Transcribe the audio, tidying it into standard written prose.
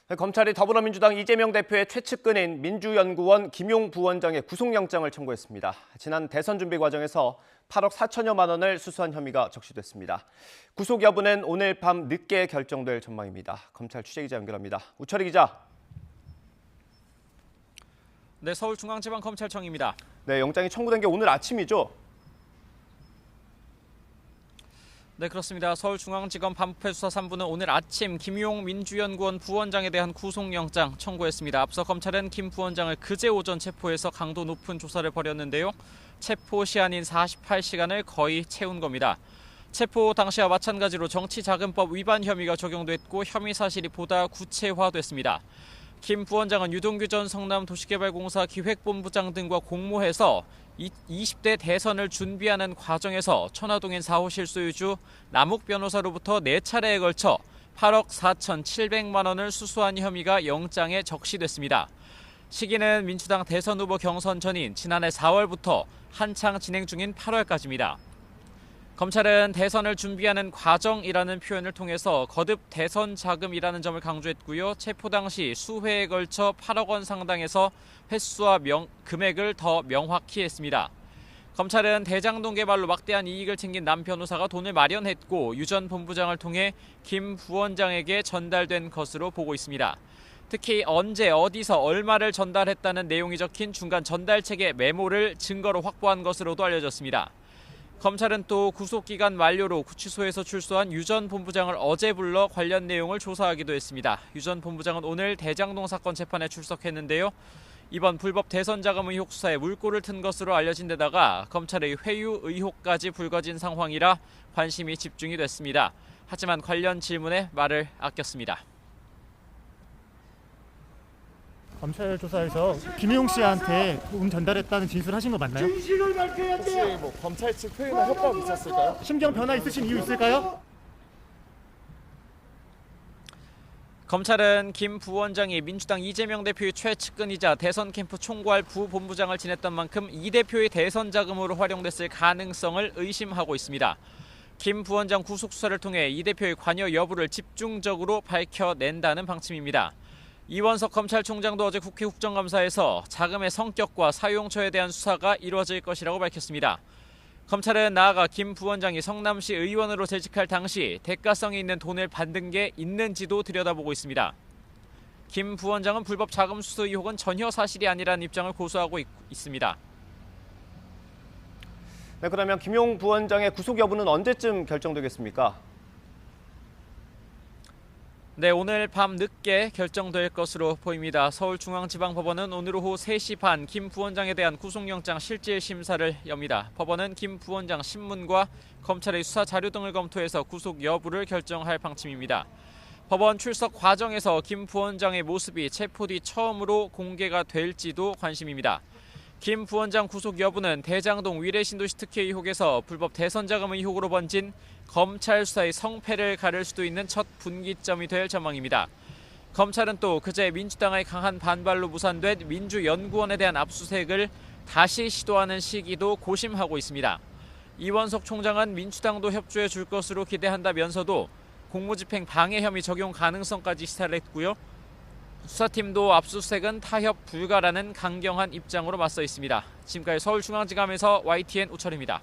검찰이 더불어민주당 이재명 대표의 최측근인 민주연구원 김용 부원장의 구속영장을 청구했습니다. 지난 대선 준비 과정에서 8억 4천여만 원을 수수한 혐의가 적시됐습니다. 구속 여부는 오늘 밤 늦게 결정될 전망입니다. 검찰 취재기자 연결합니다. 우철희 기자. 네, 서울중앙지방검찰청입니다. 네, 영장이 청구된 게 오늘 아침이죠? 네, 그렇습니다. 서울중앙지검 반부패수사 3부는 오늘 아침 김용 민주연구원 부원장에 대한 구속영장 청구했습니다. 앞서 검찰은 김 부원장을 그제 오전 체포해서 강도 높은 조사를 벌였는데요. 체포 시한인 48시간을 거의 채운 겁니다. 체포 당시와 마찬가지로 정치자금법 위반 혐의가 적용됐고 혐의 사실이 보다 구체화됐습니다. 김 부원장은 유동규 전 성남도시개발공사 기획본부장 등과 공모해서 20대 대선을 준비하는 과정에서 천화동인 4호 실소유주 남욱 변호사로부터 4차례에 걸쳐 8억 4,700만 원을 수수한 혐의가 영장에 적시됐습니다. 시기는 민주당 대선 후보 경선 전인 지난해 4월부터 한창 진행 중인 8월까지입니다. 검찰은 대선을 준비하는 과정이라는 표현을 통해서 거듭 대선 자금이라는 점을 강조했고요. 체포 당시 수회에 걸쳐 8억 원 상당에서 횟수와 금액을 더 명확히 했습니다. 검찰은 대장동 개발로 막대한 이익을 챙긴 남 변호사가 돈을 마련했고 유 전 본부장을 통해 김 부원장에게 전달된 것으로 보고 있습니다. 특히 언제 어디서 얼마를 전달했다는 내용이 적힌 중간 전달책의 메모를 증거로 확보한 것으로도 알려졌습니다. 검찰은 또 구속기간 만료로 구치소에서 출소한 유 전 본부장을 어제 불러 관련 내용을 조사하기도 했습니다. 유 전 본부장은 오늘 대장동 사건 재판에 출석했는데요. 이번 불법 대선 자금 의혹 수사에 물꼬를 튼 것으로 알려진 데다가 검찰의 회유 의혹까지 불거진 상황이라 관심이 집중이 됐습니다. 하지만 관련 질문에 말을 아꼈습니다. 검찰 조사에서 김용 씨한테 돈 전달했다는 진술하신 거 맞나요? 혹시 검찰 측 회의나 협박 있었을까요? 심경 변화 있으신 이유 있을까요? 검찰은 김 부원장이 민주당 이재명 대표의 최측근이자 대선 캠프 총괄 부본부장을 지냈던 만큼 이 대표의 대선 자금으로 활용됐을 가능성을 의심하고 있습니다. 김 부원장 구속 수사를 통해 이 대표의 관여 여부를 집중적으로 밝혀낸다는 방침입니다. 이원석 검찰총장도 어제 국회 국정감사에서 자금의 성격과 사용처에 대한 수사가 이루어질 것이라고 밝혔습니다. 검찰은 나아가 김 부원장이 성남시 의원으로 재직할 당시 대가성이 있는 돈을 받은 게 있는지도 들여다보고 있습니다. 김 부원장은 불법 자금 수수 의혹은 전혀 사실이 아니라는 입장을 고수하고 있습니다. 네, 그러면 김용 부원장의 구속 여부는 언제쯤 결정되겠습니까? 네, 오늘 밤 늦게 결정될 것으로 보입니다. 서울중앙지방법원은 오늘 오후 3시 반 김 부원장에 대한 구속영장 실질 심사를 엽니다. 법원은 김 부원장 신문과 검찰의 수사 자료 등을 검토해서 구속 여부를 결정할 방침입니다. 법원 출석 과정에서 김 부원장의 모습이 체포 뒤 처음으로 공개가 될지도 관심입니다. 김 부원장 구속 여부는 대장동 위례신도시 특혜 의혹에서 불법 대선 자금 의혹으로 번진 검찰 수사의 성패를 가를 수도 있는 첫 분기점이 될 전망입니다. 검찰은 또 그제 민주당의 강한 반발로 무산된 민주연구원에 대한 압수수색을 다시 시도하는 시기도 고심하고 있습니다. 이원석 총장은 민주당도 협조해 줄 것으로 기대한다면서도 공무집행 방해 혐의 적용 가능성까지 시사를 했고요. 수사팀도 압수수색은 타협 불가라는 강경한 입장으로 맞서 있습니다. 지금까지 서울중앙지검에서 YTN 우철입니다.